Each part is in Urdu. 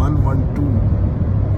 112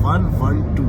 112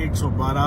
112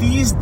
30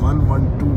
112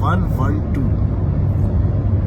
112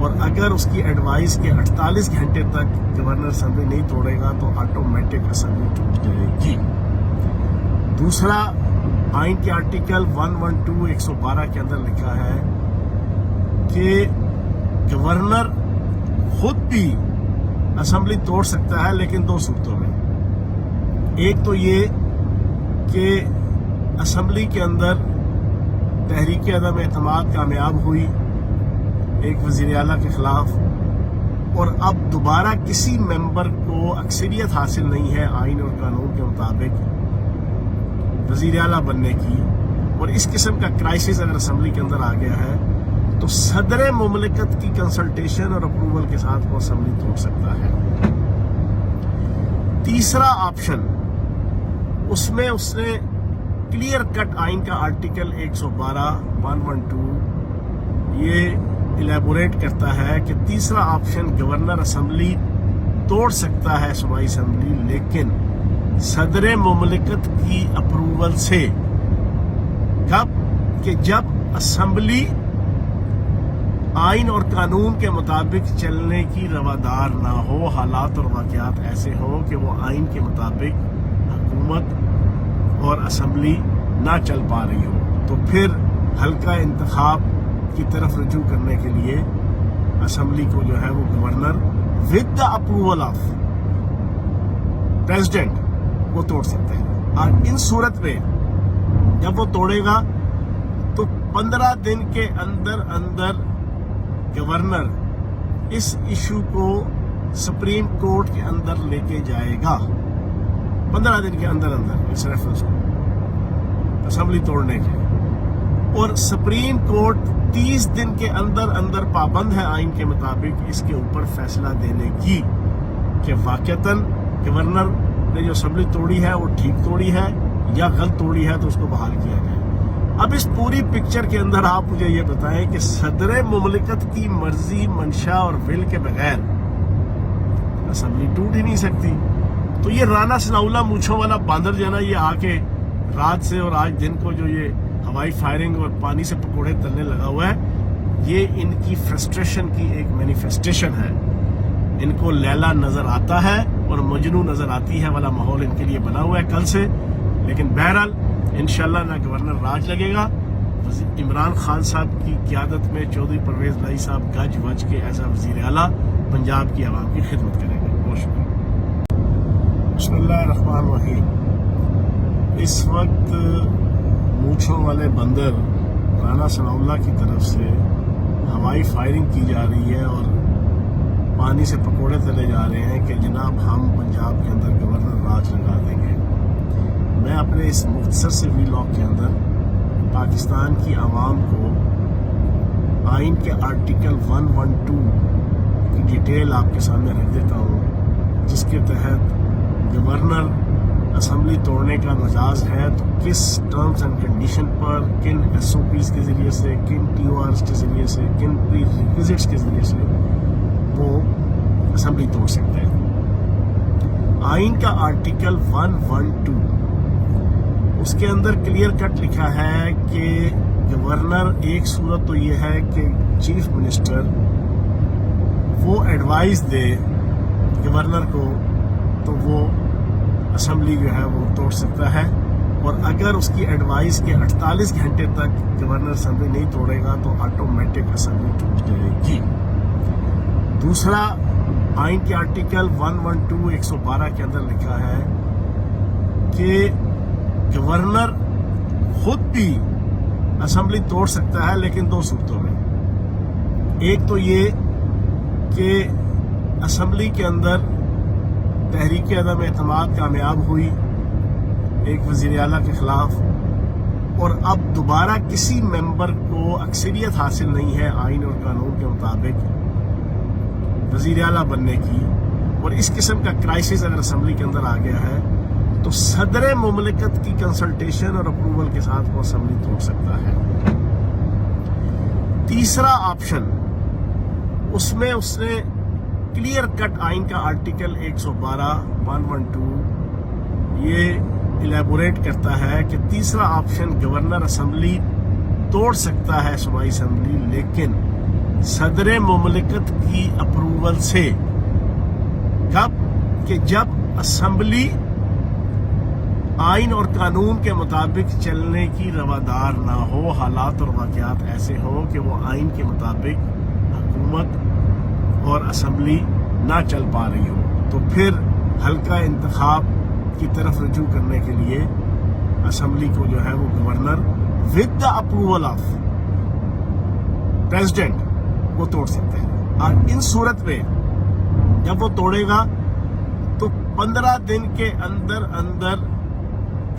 اور اگر اس کی ایڈوائس کے 48 گھنٹے تک گورنر اسمبلی نہیں توڑے گا تو آٹومیٹک اسمبلی ٹوٹ جائے گی۔ دوسرا، آئین کے آرٹیکل 112 112 کے اندر لکھا ہے کہ گورنر خود بھی اسمبلی توڑ سکتا ہے، لیکن دو صورتوں میں۔ ایک تو یہ کہ اسمبلی کے اندر تحریک عدم اعتماد کامیاب ہوئی ایک وزیر اعلیٰ کے خلاف، اور اب دوبارہ کسی ممبر کو اکثریت حاصل نہیں ہے آئین اور قانون کے مطابق وزیر اعلیٰ بننے کی، اور اس قسم کا کرائسس اگر اسمبلی کے اندر آ گیا ہے تو صدر مملکت کی کنسلٹیشن اور اپروول کے ساتھ وہ اسمبلی توڑ سکتا ہے۔ تیسرا آپشن، اس میں اس نے کلیئر کٹ آئین کا آرٹیکل 112 یہ الیبوریٹ کرتا ہے کہ تیسرا آپشن گورنر اسمبلی توڑ سکتا ہے صوبائی اسمبلی، لیکن صدر مملکت کی اپروول سے۔ کب؟ کہ جب اسمبلی آئین اور قانون کے مطابق چلنے کی روادار نہ ہو، حالات اور واقعات ایسے ہوں کہ وہ آئین کے مطابق حکومت اور اسمبلی نہ چل پا رہی ہو، تو پھر حلقہ انتخاب کی طرف رجوع کرنے کے لیے اسمبلی کو جو ہے وہ governor with the approval of president وہ توڑ سکتے ہیں۔ اور ان صورت میں جب وہ توڑے گا تو 15 دن کے اندر اندر گورنر اس ایشو کو سپریم کورٹ کے اندر لے کے جائے گا، 15 دن کے اندر اندر اس ریفرنس کو اسمبلی توڑنے کے، اور سپریم کورٹ 30 دن کے اندر اندر پابند ہے آئین کے مطابق اس کے اوپر فیصلہ دینے کی کہ واقعتاً گورنر نے جو اسمبلی توڑی ہے وہ ٹھیک توڑی ہے یا غلط توڑی ہے، تو اس کو بحال کیا جائے۔ اب اس پوری پکچر کے اندر آپ مجھے یہ بتائیں کہ صدر مملکت کی مرضی، منشا اور ول کے بغیر اسمبلی ٹوٹ ہی نہیں سکتی۔ تو یہ رانا ثناءاللہ مونچھوں والا باندر جو ہے نا، یہ آ کے رات سے اور آج دن کو جو یہ ہوائی فائرنگ اور پانی سے پکوڑے تلنے لگا ہوا ہے، یہ ان کی فرسٹریشن کی ایک مینیفیسٹیشن ہے۔ ان کو لیلا نظر آتا ہے اور مجنو نظر آتی ہے والا ماحول ان کے لیے بنا ہوا ہے کل سے، لیکن بہرحال انشاءاللہ نہ گورنر راج لگے گا۔ عمران خان صاحب کی قیادت میں چودھری پرویز لائی صاحب گج وج کے ایز اے وزیر اعلیٰ پنجاب کی عوام کی خدمت کریں گے۔ بہت شکریہ۔ بسم اللہ الرحمن الرحیم۔ اس وقت مونچھوں والے بندر رانا ثناءاللہ کی طرف سے ہوائی فائرنگ کی جا رہی ہے اور پانی سے پکوڑے تلے جا رہے ہیں کہ جناب ہم پنجاب کے اندر گورنر راج لگا دیں گے۔ میں اپنے اس مختصر سے ویلاگ کے اندر پاکستان کی عوام کو آئین کے آرٹیکل 112 کی ڈیٹیل آپ کے سامنے رکھ دیتا ہوں، جس کے تحت گورنر اسمبلی توڑنے کا مجاز ہے تو کس ٹرمز اینڈ کنڈیشن پر، کن ایس او پیز کے ذریعے سے، کن ٹی او آرز کے ذریعے سے، کن پری ریکویزٹس کے ذریعے سے وہ اسمبلی توڑ سکتے ہیں۔ آئین کا آرٹیکل 112 اس کے اندر کلیئر کٹ لکھا ہے کہ گورنر، ایک صورت تو یہ ہے کہ چیف منسٹر وہ ایڈوائز دے گورنر کو تو وہ اسمبلی جو ہے وہ توڑ سکتا ہے، اور اگر اس کی ایڈوائز کے 48 گھنٹے تک گورنر اسمبلی نہیں توڑے گا تو آٹومیٹک اسمبلی ٹوٹ جائے گی۔ دوسرا، آئین کے آرٹیکل 112 112 کے اندر لکھا ہے کہ گورنر خود بھی اسمبلی توڑ سکتا ہے، لیکن دو صورتوں میں۔ ایک تو یہ کہ اسمبلی کے اندر تحریک عدم اعتماد کامیاب ہوئی ایک وزیر اعلیٰ کے خلاف، اور اب دوبارہ کسی ممبر کو اکثریت حاصل نہیں ہے آئین اور قانون کے مطابق وزیر اعلیٰ بننے کی، اور اس قسم کا کرائسس اگر اسمبلی کے اندر آ گیا ہے تو صدر مملکت کی کنسلٹیشن اور اپروول کے ساتھ وہ اسمبلی توڑ سکتا ہے۔ تیسرا آپشن، اس میں اس نے کلیئر کٹ آئین کا آرٹیکل 112 یہ الیبوریٹ کرتا ہے کہ تیسرا آپشن گورنر اسمبلی توڑ سکتا ہے صوبائی اسمبلی، لیکن صدر مملکت کی اپروول سے. کب؟ کہ جب اسمبلی آئین اور قانون کے مطابق چلنے کی روادار نہ ہو، حالات اور واقعات ایسے ہوں کہ وہ آئین کے مطابق حکومت اور اسمبلی نہ چل پا رہی ہو، تو پھر حلقہ انتخاب کی طرف رجوع کرنے کے لیے اسمبلی کو جو ہے وہ governor with the approval of president وہ توڑ سکتے ہیں. اور ان صورت میں جب وہ توڑے گا تو 15 دن کے اندر اندر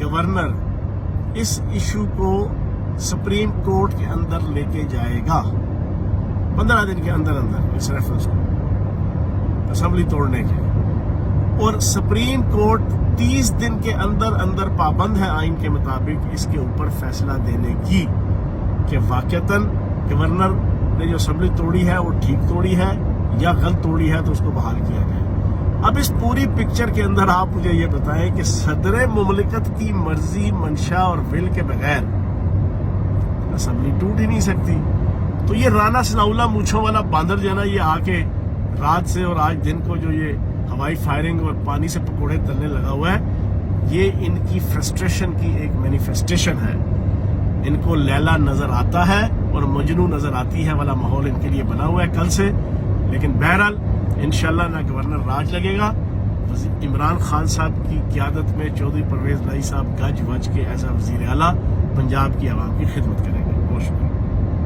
گورنر اس ایشو کو سپریم کورٹ کے اندر لے کے جائے گا. 15 دن کے اندر اندر اس ریفرنس کو اسمبلی توڑنے کے. اور سپریم کورٹ 30 دن کے اندر اندر پابند ہے آئین کے مطابق اس کے اوپر فیصلہ دینے کی کہ واقعتاً گورنر نے جو اسمبلی توڑی ہے وہ ٹھیک توڑی ہے یا غلط توڑی ہے، تو اس کو بحال کیا جائے. اب اس پوری پکچر کے اندر آپ مجھے یہ بتائیں کہ صدر مملکت کی مرضی، منشا اور ول کے بغیر اسمبلی ٹوٹ ہی نہیں سکتی. تو یہ رانا ثناء اللہ مونچھوں والا باندر جو ہے نا، یہ آ کے رات سے اور آج دن کو جو یہ ہوائی فائرنگ اور پانی سے پکوڑے تلنے لگا ہوا ہے، یہ ان کی فرسٹریشن کی ایک مینیفیسٹیشن ہے. ان کو لیلا نظر آتا ہے اور مجنو نظر آتی ہے والا ماحول ان کے لیے بنا ہوا ہے کل سے. لیکن بہرحال انشاءاللہ نہ گورنر راج لگے گا. عمران خان صاحب کی قیادت میں چودھری پرویز لائی صاحب گج وج کے ایز اے وزیر اعلیٰ پنجاب کی عوام کی خدمت کریں گے. بہت شکریہ.